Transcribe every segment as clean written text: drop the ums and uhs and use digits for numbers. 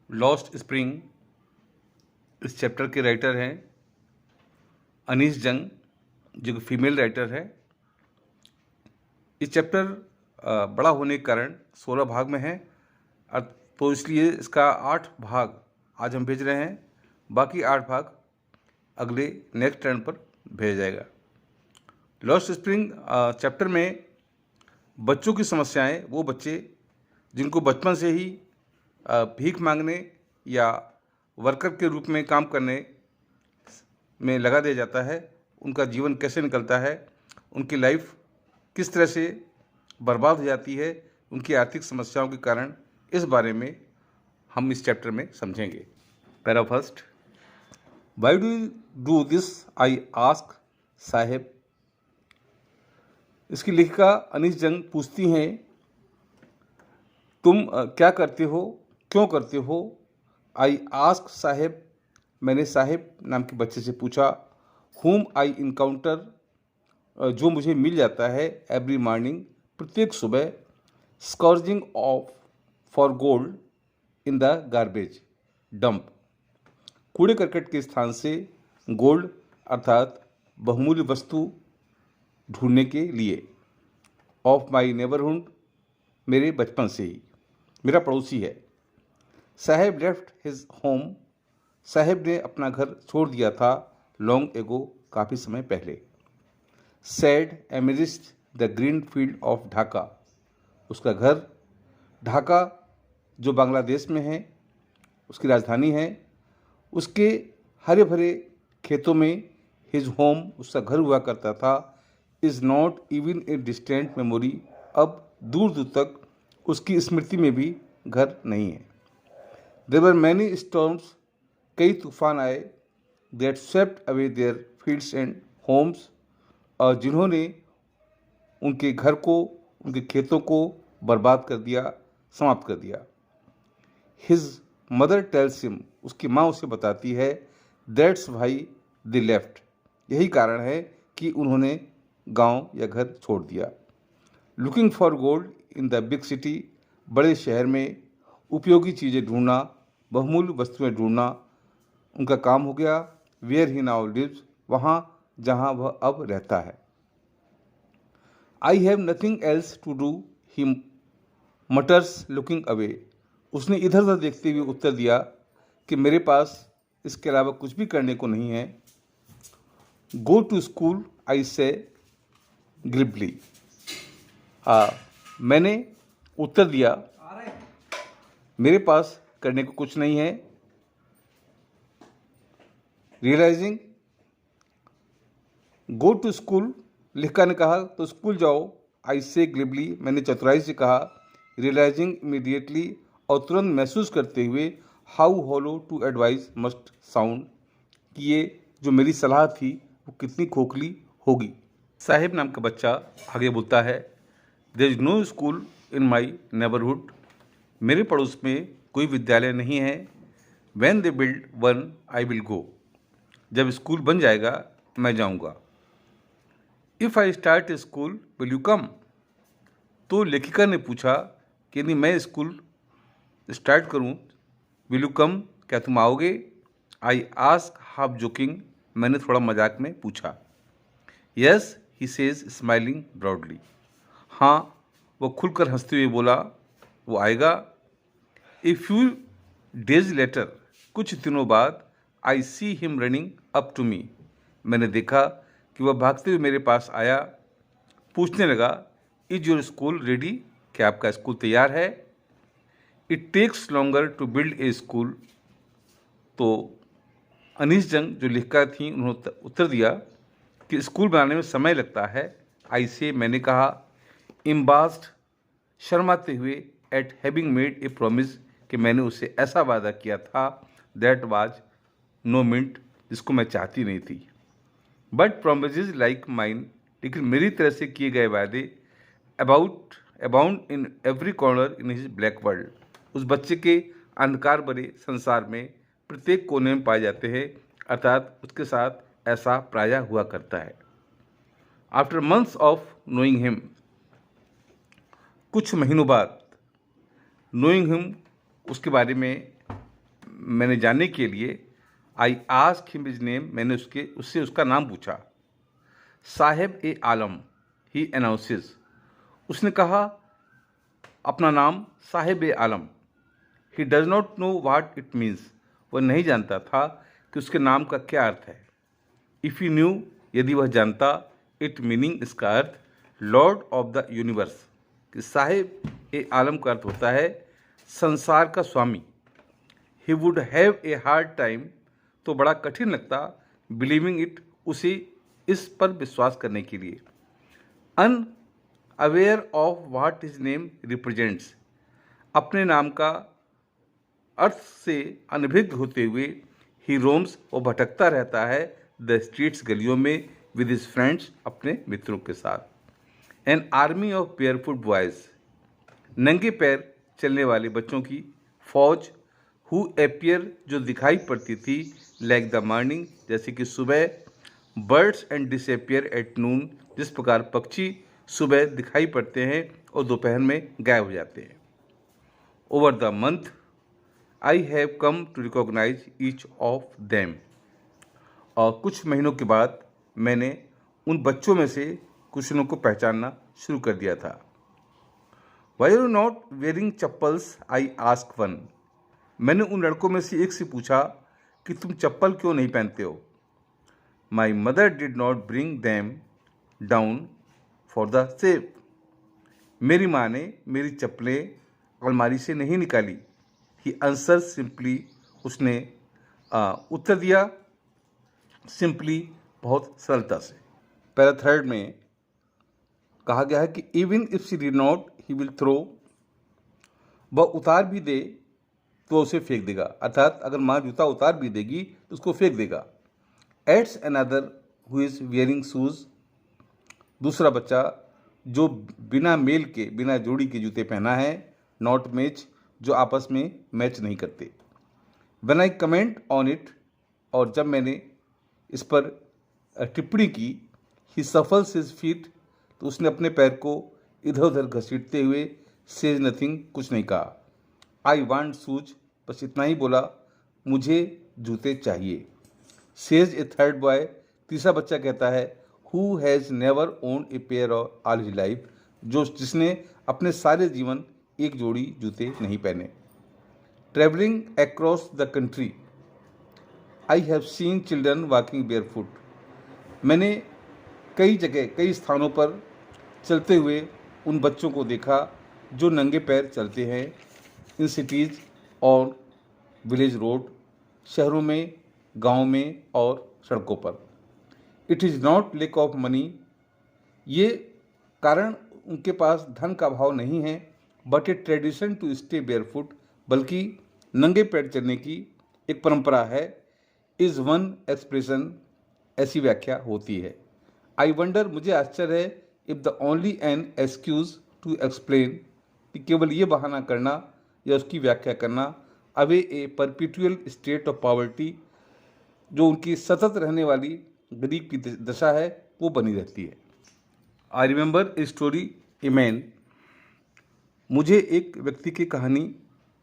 Lost spring इस chapter के writer हैं अनीस जंग, जो कि फीमेल राइटर है। इस चैप्टर बड़ा होने के कारण 16 भाग में है, तो इसलिए इसका 8 भाग आज हम भेज रहे हैं। बाकी 8 भाग अगले नेक्स्ट टर्न पर भेजा जाएगा। लॉस्ट स्प्रिंग चैप्टर में बच्चों की समस्याएं, वो बच्चे जिनको बचपन से ही भीख मांगने या वर्कर के रूप में काम करने में लगा दिया जाता है, उनका जीवन कैसे निकलता है, उनकी लाइफ किस तरह से बर्बाद हो जाती है, उनकी आर्थिक समस्याओं के कारण, इस बारे में हम इस चैप्टर में समझेंगे। Para first, why do you do this I ask Saheb. इसकी लेखिका अनीस जंग पूछती हैं, तुम क्या करते हो, क्यों करते हो। आई आस्क साहेब, मैंने साहेब नाम के बच्चे से पूछा। हुम आई इनकाउंटर, जो मुझे मिल जाता है। एवरी मॉर्निंग, प्रत्येक सुबह। Scrounging of for gold in the garbage dump, कूड़े करकट के स्थान से गोल्ड अर्थात बहुमूल्य वस्तु ढूंढने के लिए। ऑफ माई नेबरहुड, मेरे बचपन से ही, मेरा पड़ोसी है। साहेब लेफ्ट हिज होम, साहेब ने अपना घर छोड़ दिया था। लॉन्ग एगो, काफ़ी समय पहले। Set amidst the green field of Dhaka, उसका घर ढाका जो बांग्लादेश में है, उसकी राजधानी है, उसके हरे भरे खेतों में हिज होम, उसका घर हुआ करता था। Is not even a distant memory, अब दूर दूर तक उसकी स्मृति में भी घर नहीं है। देयर वर मैनी स्टॉर्म्स, कई तूफान आए। That swept away their fields and homes, और जिन्होंने उनके घर को, उनके खेतों को बर्बाद कर दिया, समाप्त कर दिया। हिज मदर टेल्स हिम, उसकी माँ उसे बताती है। दैट्स वाई दे लेफ्ट, यही कारण है कि उन्होंने गांव या घर छोड़ दिया। Looking for gold in the big city, बड़े शहर में उपयोगी चीज़ें ढूंढना, बहुमूल्य वस्तुएं ढूंढना उनका काम हो गया। वेयर ही नाउ लिव्स, वहाँ जहाँ वह अब रहता है। I have nothing else to do, he mutters looking away, उसने इधर उधर देखते हुए उत्तर दिया कि मेरे पास इसके अलावा कुछ भी करने को नहीं है। गो टू स्कूल, आई से ग्लिबली, मैंने उत्तर दिया मेरे पास करने को कुछ नहीं है। रियलाइजिंग, गो टू स्कूल, लिखा ने कहा तो स्कूल जाओ। आई से ग्लिबली, मैंने चतुराई से कहा। रियलाइजिंग इमीडिएटली, और तुरंत महसूस करते हुए। How hollow to advice must sound, कि ये जो मेरी सलाह थी वो कितनी खोखली होगी। साहिब नाम का बच्चा आगे बोलता है, there is no school in my neighbourhood, मेरे पड़ोस में कोई विद्यालय नहीं है। When they build one I will go, जब स्कूल बन जाएगा मैं जाऊंगा। If I start a school will you come, तो लेखिका ने पूछा कि यदि मैं स्कूल स्टार्ट करूं, विल यू कम, क्या तुम आओगे। आई आस्क हाफ जोकिंग, मैंने थोड़ा मजाक में पूछा। Yes he says smiling broadly, हाँ वो खुलकर हंसते हुए बोला, वो आएगा। ए फ्यू डेज लेटर, कुछ दिनों बाद। I see him running up to me, मैंने देखा कि वह भागते हुए मेरे पास आया। पूछने लगा, इज योर स्कूल रेडी, क्या आपका स्कूल तैयार है। It takes longer to build a school, तो अनीस जंग जो लेखिका थी उन्होंने उत्तर दिया कि स्कूल बनाने में समय लगता है। आई से, मैंने कहा। इम्बास्ड, शर्माते हुए। Eight having made a promise, कि मैंने उससे ऐसा वादा किया था। दैट वाज नो मिंट, जिसको मैं चाहती नहीं थी। बट प्रोमिसेस लाइक माइन, लेकिन मेरी तरह से किए गए वादे। Abound in every corner in his black world, उस बच्चे के अंधकार भरे संसार में प्रत्येक कोने में पाए जाते हैं, अर्थात उसके साथ ऐसा प्रायः हुआ करता है। After months of knowing him, कुछ महीनों बाद। नोइंग हिम, उसके बारे में मैंने जानने के लिए I ask him his name, मैंने उससे उसका नाम पूछा। साहेब ए आलम, ही अनाउंसेस, उसने कहा अपना नाम Saheb e Alam. He does not know what it means, वह नहीं जानता था कि उसके नाम का क्या अर्थ है। इफ़ यू न्यू, यदि वह जानता, इट मीनिंग, इसका अर्थ लॉर्ड ऑफ द यूनिवर्स, कि साहिब ए आलम का अर्थ होता है संसार का स्वामी। He would have a hard time, तो बड़ा कठिन लगता, बिलीविंग इट, उसे इस पर विश्वास करने के लिए। Unaware of what his name represents, अपने नाम का अर्थ से अनभिज्ञ होते हुए, ही रोम्स, वो भटकता रहता है, द स्ट्रीट्स, गलियों में, विद हिज फ्रेंड्स, अपने मित्रों के साथ। An army of barefoot boys, नंगे पैर चलने वाले बच्चों की फौज, हु एपियर, जो दिखाई पड़ती थी, लाइक द मॉर्निंग, जैसे कि सुबह, birds and disappear at noon, जिस प्रकार पक्षी सुबह दिखाई पड़ते हैं और दोपहर में गायब हो जाते हैं। Over the month I have come to recognise each of them, और कुछ महीनों के बाद मैंने उन बच्चों में से कुछ लोगों को पहचानना शुरू कर दिया था। Why are you not wearing chappals, I ask one, मैंने उन लड़कों में से एक से पूछा कि तुम चप्पल क्यों नहीं पहनते हो। My mother did not bring them down for the safe, मेरी माँ ने मेरी चप्पलें अलमारी से नहीं निकाली। ही आंसर सिंपली, उसने उत्तर दिया सिंपली, बहुत सरलता से। पैरा थर्ड में कहा गया है कि even if she did not, he will throw, वह उतार भी दे तो उसे फेंक देगा, अर्थात अगर माँ जूता उतार भी देगी तो उसको फेंक देगा। Ads another who is wearing shoes, दूसरा बच्चा जो बिना मेल के, बिना जोड़ी के जूते पहना है, नॉट मैच, जो आपस में मैच नहीं करते। When I comment on it, और जब मैंने इस पर टिप्पणी की, ही सफल्स हिज फीट, तो उसने अपने पैर को इधर उधर घसीटते हुए, सेज नथिंग, कुछ नहीं कहा। आई वांट शूज, बस इतना ही बोला, मुझे जूते चाहिए। सेज ए थर्ड बॉय, तीसरा बच्चा कहता है, who has never own a pair all his life, जिसने अपने सारे जीवन एक जोड़ी जूते नहीं पहने। Travelling across the country, I have seen children walking barefoot, मैंने कई जगह, कई स्थानों पर चलते हुए उन बच्चों को देखा जो नंगे पैर चलते हैं, इन सिटीज़ और विलेज रोड, शहरों में, गांव में और सड़कों पर। It is not lack of money, ये कारण उनके पास धन का अभाव नहीं है, but a tradition to stay barefoot, बल्कि नंगे पैर चलने की एक परंपरा है। इज़ वन एक्सप्रेशन, ऐसी व्याख्या होती है। आई वंडर, मुझे आश्चर्य है, if the only an excuse to explain, कि केवल ये बहाना करना या उसकी व्याख्या करना, away a perpetual state of poverty, जो उनकी सतत रहने वाली गरीब की दशा है, वो बनी रहती है। I remember a story, a man, मुझे एक व्यक्ति की कहानी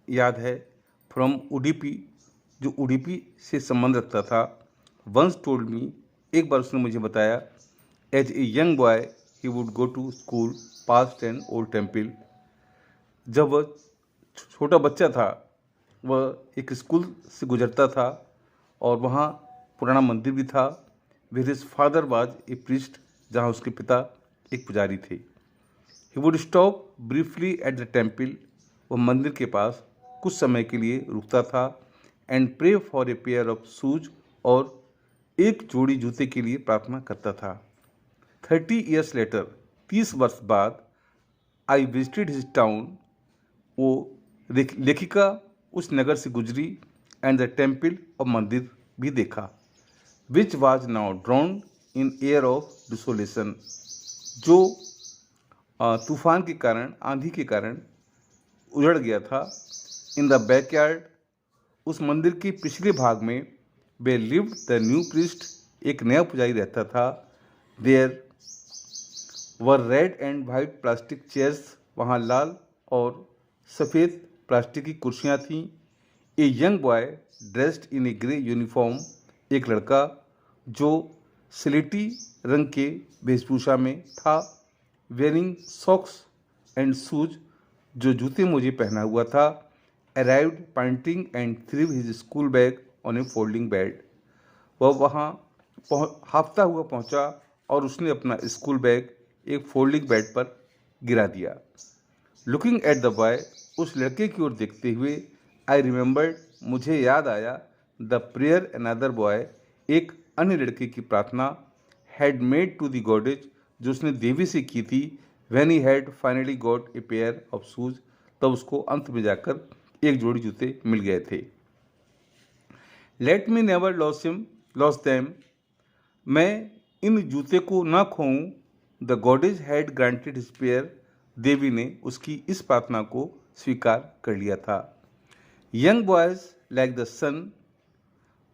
याद है, फ्रॉम उडुपी, जो उडुपी से संबंध रखता था। वंस टोल्ड मी, एक बार उसने मुझे बताया, as a young boy he would go to school past an old temple, जब वह छोटा बच्चा था, वह एक स्कूल से गुजरता था और वहाँ पुराना मंदिर भी था। Where his father was a priest, जहाँ उसके पिता एक पुजारी थे। He would stop briefly at the temple, वह मंदिर के पास कुछ समय के लिए रुकता था, and pray for a pair of shoes, और एक जोड़ी जूते के लिए प्रार्थना करता था। 30 years later, 30 वर्ष बाद, आई विजिटेड हिज टाउन, वो लेखिका उस नगर से गुजरी, एंड द टेम्पल, और मंदिर भी देखा, which was now drown in air of desolation, जो तूफान के कारण, आंधी के कारण उजड़ गया था। इन द बैकयार्ड, उस मंदिर के पिछले भाग में, where lived the new priest, एक नया पुजारी रहता था। There were red and white plastic chairs, वहाँ लाल और सफ़ेद प्लास्टिक की कुर्सियाँ थीं। A young boy dressed in a grey uniform, एक लड़का जो स्लेटी रंग के वेशभूषा में था, वेयरिंग सॉक्स एंड शूज, जो जूते मोजे पहना हुआ था, arrived pointing and threw his school bag on a folding bed. वह वहाँ हाँफता हुआ पहुँचा और उसने अपना स्कूल बैग एक फोल्डिंग बेड पर गिरा दिया। लुकिंग एट द बॉय, उस लड़के की ओर देखते हुए, आई रिमेंबर्ड, मुझे याद आया, द प्रेयर अनदर बॉय, एक अन्य लड़के की प्रार्थना, had made to the goddess, जो उसने देवी से की थी, when he had finally got a pair of shoes, तब उसको अंत में जाकर एक जोड़ी जूते मिल गए थे। Let me never lose them, मैं इन जूते को ना खोऊं, the goddess had granted his prayer, देवी ने उसकी इस प्रार्थना को स्वीकार कर लिया था। Young boys like the son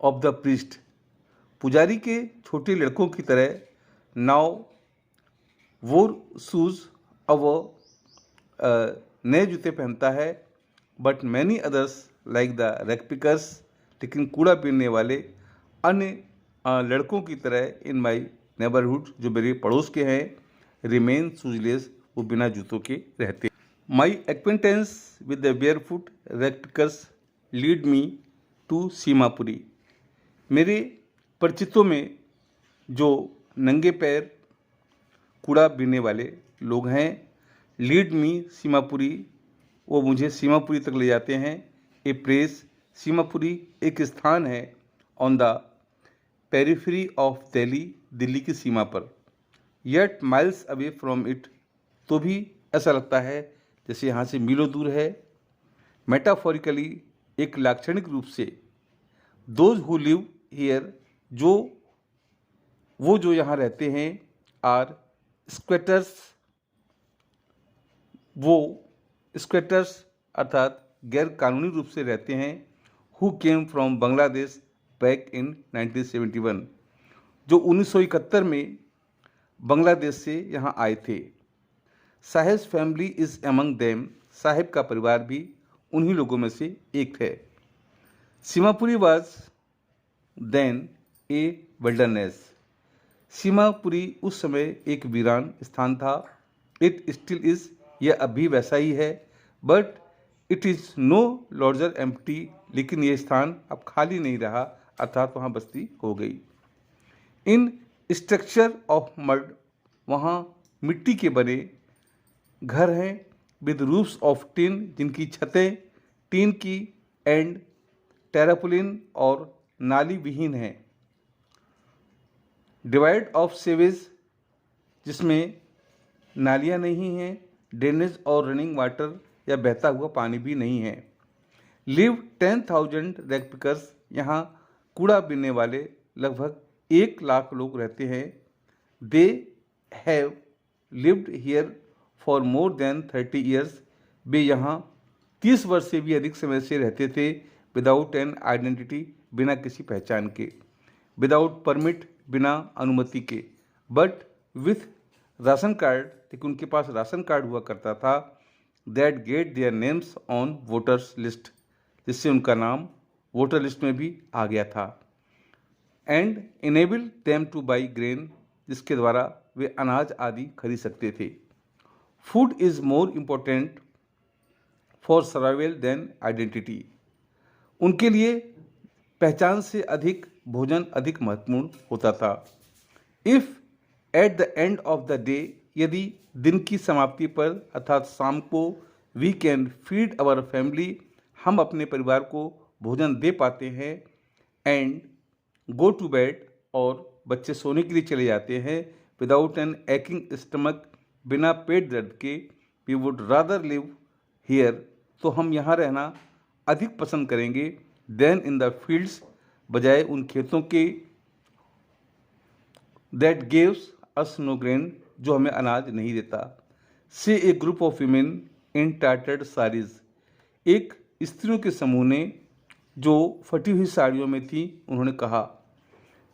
of the priest, पुजारी के छोटे लड़कों की तरह, नाउ वोर शूज, अब वो नए जूते पहनता है, but many others like the rag pickers, लेकिन कूड़ा बीनने वाले अन्य लड़कों की तरह, इन माई नेबरहुड, जो मेरे पड़ोस के हैं, रिमेन शूजलेस, वो बिना जूतों के रहते। My acquaintance with the barefoot rag pickers lead me to Seemapuri, मेरे परिचितों में जो नंगे पैर कूड़ा बीनने वाले लोग हैं, लीड मी सीमापुरी, वो मुझे सीमापुरी तक ले जाते हैं। ए प्लेस, सीमापुरी एक स्थान है, on the periphery of Delhi, Delhi की सीमा पर, yet miles away from it, तो भी ऐसा लगता है जैसे यहाँ से मीलों दूर है। मेटाफोरिकली, एक लाक्षणिक रूप से, दोज हु लिव हियर, वो जो यहाँ रहते हैं, आर स्क्वेटर्स, वो स्क्वेटर्स अर्थात गैर कानूनी रूप से रहते हैं, who came from Bangladesh back in 1971, जो 1971 में बांग्लादेश से यहाँ आए थे। Saheb's family is among them, Saheb का परिवार भी उन्हीं लोगों में से एक है। Seemapuri was then a wilderness, Seemapuri उस समय एक वीरान स्थान था। इट स्टिल इज, यह अभी वैसा ही है, but it is no longer empty, लेकिन ये स्थान अब खाली नहीं रहा, अर्थात वहाँ बस्ती हो गई। इन स्ट्रक्चर ऑफ मड, वहाँ मिट्टी के बने घर हैं, विद रूफ्स ऑफ टिन, जिनकी छतें टीन की, एंड टेरापोलिन, और नाली विहीन हैं। डिवाइड ऑफ सेवेज, जिसमें नालियाँ नहीं हैं, ड्रेनेज और रनिंग वाटर, या बहता हुआ पानी भी नहीं है। लिव 10,000 रैग पिकर्स, यहाँ कूड़ा बीनने वाले लगभग 1 लाख लोग रहते हैं। They have lived here for more than 30 years, वे यहाँ 30 वर्ष से भी अधिक समय से रहते थे। विदाउट एन आइडेंटिटी, बिना किसी पहचान के, विदाउट परमिट, बिना अनुमति के, बट विथ राशन कार्ड, लेकिन उनके पास राशन कार्ड हुआ करता था, that get their names on voters list, जिससे उनका नाम वोटर लिस्ट में भी आ गया था। And enable them to buy grain, जिसके द्वारा वे अनाज आदि खरीद सकते थे। Food is more important for survival than identity, उनके लिए पहचान से अधिक भोजन अधिक महत्वपूर्ण होता था। If at the end of the day, यदि दिन की समाप्ति पर अर्थात शाम को, we can feed our family, हम अपने परिवार को भोजन दे पाते हैं, एंड गो टू बेड, और बच्चे सोने के लिए चले जाते हैं, विदाउट एन एकिंग स्टमक, बिना पेट दर्द के, we would rather live here, तो हम यहाँ रहना अधिक पसंद करेंगे, देन इन द फील्ड्स, बजाय उन खेतों के, that gives us no grain, जो हमें अनाज नहीं देता। से a group of women in tattered saris, एक स्त्रियों के समूह ने जो फटी हुई साड़ियों में थी, उन्होंने कहा।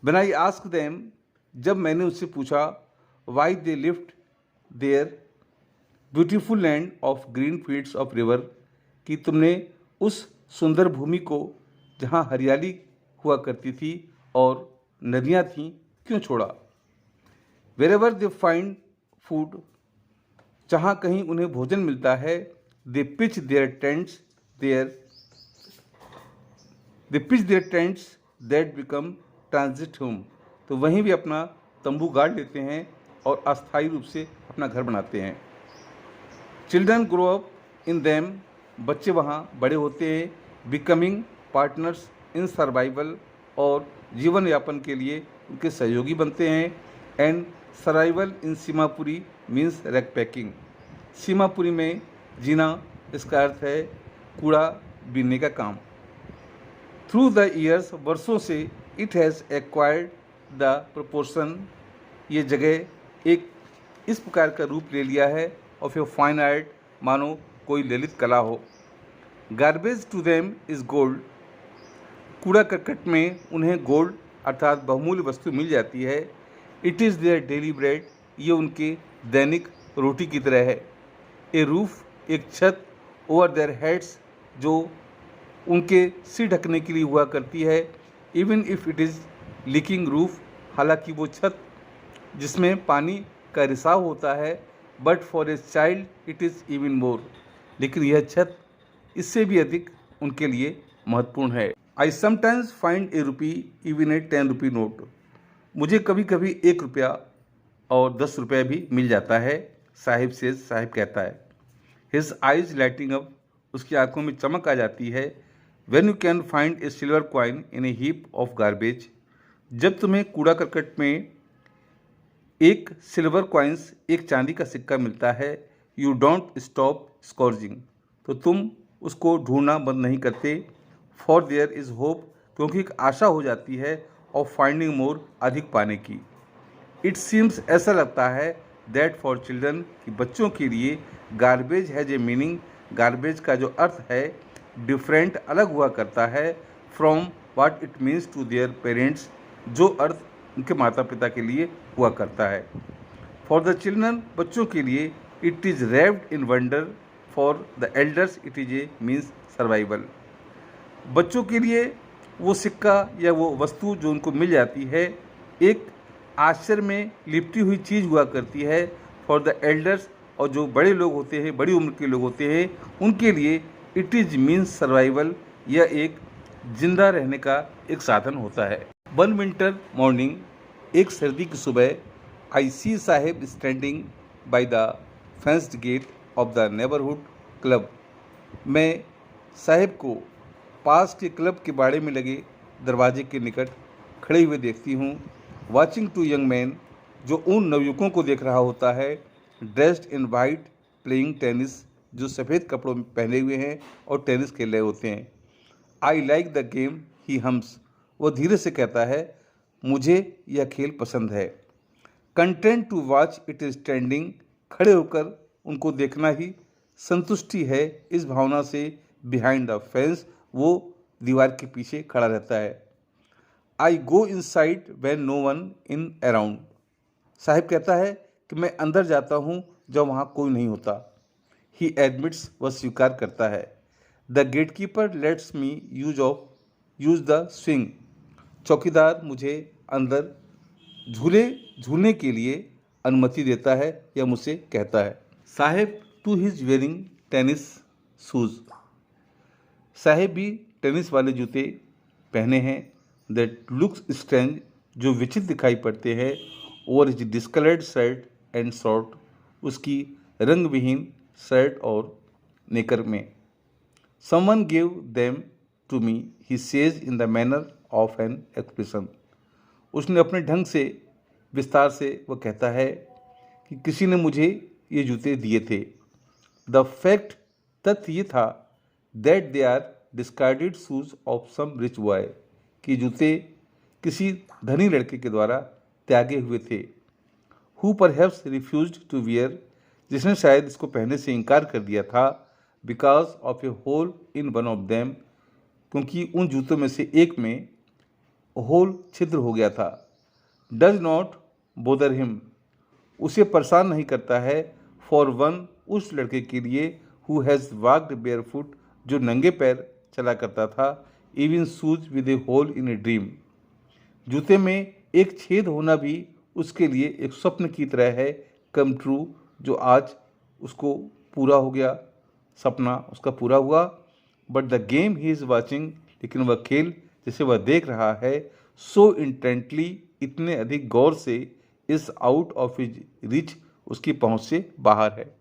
व्हेन आई आस्क्ड देम, जब मैंने उससे पूछा, why they lived their beautiful land of green fields of river, कि तुमने उस सुंदर भूमि को जहाँ हरियाली हुआ करती थी और नदियाँ थीं क्यों छोड़ा? वेरेवर दे फाइंड फूड, जहाँ कहीं उन्हें भोजन मिलता है, they pitch their tents that become transit home, तो वहीं भी अपना तंबू गाड़ लेते हैं और अस्थायी रूप से अपना घर बनाते हैं। Children grow up in them, बच्चे वहाँ बड़े होते हैं, बिकमिंग पार्टनर्स इन सर्वाइवल, और जीवन यापन के लिए उनके सहयोगी बनते हैं। And survival in Seemapuri means rack packing, Seemapuri में जीना इसका अर्थ है कूड़ा बीनने का काम। थ्रू द ईयर्स, वर्षों से, it has acquired the proportion, ये जगह एक इस प्रकार का रूप ले लिया है ऑफ ए फाइन आर्ट, मानो कोई ललित कला हो। Garbage to them is gold, कूड़ा करकट में उन्हें गोल्ड अर्थात बहुमूल्य वस्तु मिल जाती है। It is their daily bread, ये उनके दैनिक रोटी की तरह है। ए रूफ, एक छत, ओवर देयर हेड्स, जो उनके सिर ढकने के लिए हुआ करती है। Even if it is leaking roof, हालांकि वो छत जिसमें पानी का रिसाव होता है, but for a child it is even more, लेकिन यह छत इससे भी अधिक उनके लिए महत्वपूर्ण है। I sometimes find A rupee even a 10 rupee note, मुझे कभी कभी 1 रुपया और 10 रुपया भी मिल जाता है। साहिब से, साहिब कहता है। हिज आइज लाइटिंग अप, उसकी आंखों में चमक आ जाती है। When you can find A silver coin in A heap of garbage, जब तुम्हें कूड़ा करकट में एक सिल्वर कॉइन्स, एक चांदी का सिक्का मिलता है, यू डोंट स्टॉप स्कॉर्जिंग, तो तुम उसको ढूंढना बंद नहीं करते। फॉर देयर इज़ होप, क्योंकि एक आशा हो जाती है, ऑफ फाइंडिंग मोर, अधिक पाने की। इट सीम्स, ऐसा लगता है, दैट फॉर चिल्ड्रन, कि बच्चों के लिए garbage has a meaning, garbage का जो अर्थ है डिफरेंट, अलग हुआ करता है, from what it means to their parents, जो अर्थ उनके माता पिता के लिए हुआ करता है। फॉर द चिल्ड्रन, बच्चों के लिए, it is wrapped in wonder, for the elders it is a means survival, बच्चों के लिए वो सिक्का या वो वस्तु जो उनको मिल जाती है एक आश्चर्य में लिपटी हुई चीज़ हुआ करती है। फॉर द एल्डर्स, और जो बड़े लोग होते हैं, बड़ी उम्र के लोग होते हैं, उनके लिए इट इज़ मीन्स सर्वाइवल, यह एक जिंदा रहने का एक साधन होता है। वन विंटर मॉर्निंग, एक सर्दी की सुबह, I see Saheb standing by the fenced gate of the neighbourhood club, मैं साहेब को पास के क्लब के बाड़े में लगे दरवाजे के निकट खड़े हुए देखती हूँ। वॉचिंग टू यंग मैन, जो उन नवयुवकों को देख रहा होता है, dressed in white playing tennis, जो सफ़ेद कपड़ों में पहने हुए हैं और टेनिस खेल रहे होते हैं। I like the game, he hums, वो धीरे से कहता है, मुझे यह खेल पसंद है। Content to watch it is standing, खड़े होकर उनको देखना ही संतुष्टि है, इस भावना से बिहाइंड द फेंस, वो दीवार के पीछे खड़ा रहता है। I go inside when no one in around, Saheb कहता है कि मैं अंदर जाता हूँ जब वहाँ कोई नहीं होता। ही एडमिट्स, वह स्वीकार करता है। The gatekeeper lets me use the swing, चौकीदार मुझे अंदर झूलने के लिए अनुमति देता है या मुझसे कहता है। Saheb too his wearing tennis shoes, Saheb भी टेनिस वाले जूते पहने हैं। दैट लुक्स स्ट्रेंज, जो विचित्र दिखाई पड़ते हैं। और his discoloured shirt and short, उसकी रंग विहीन शर्ट और नेकर में। Someone gave them to me, he says in the manner of an expression, उसने अपने ढंग से विस्तार से वह कहता है कि किसी ने मुझे ये जूते दिए थे। द फैक्ट, तथ्य ये था, that they are discarded shoes of some rich boy, कि जूते किसी धनी लड़के के द्वारा त्यागे हुए थे। Who perhaps refused to wear, जिसने शायद इसको पहनने से इनकार कर दिया था। Because of a hole in one of them, क्योंकि उन जूतों में से एक में होल छिद्र हो गया था। डज नॉट बोदर हिम, उसे परेशान नहीं करता है। फॉर वन, उस लड़के के लिए, who has walked barefoot, जो नंगे पैर चला करता था, even shoes with a hole in a dream. जूते में एक छेद होना भी उसके लिए एक स्वप्न की तरह है, कम ट्रू, जो आज उसको पूरा हो गया, सपना उसका पूरा हुआ। But the game he is watching, लेकिन वह खेल जिसे वह देख रहा है, सो इंटेंटली, इतने अधिक गौर से, is out of his reach, उसकी पहुंच से बाहर है।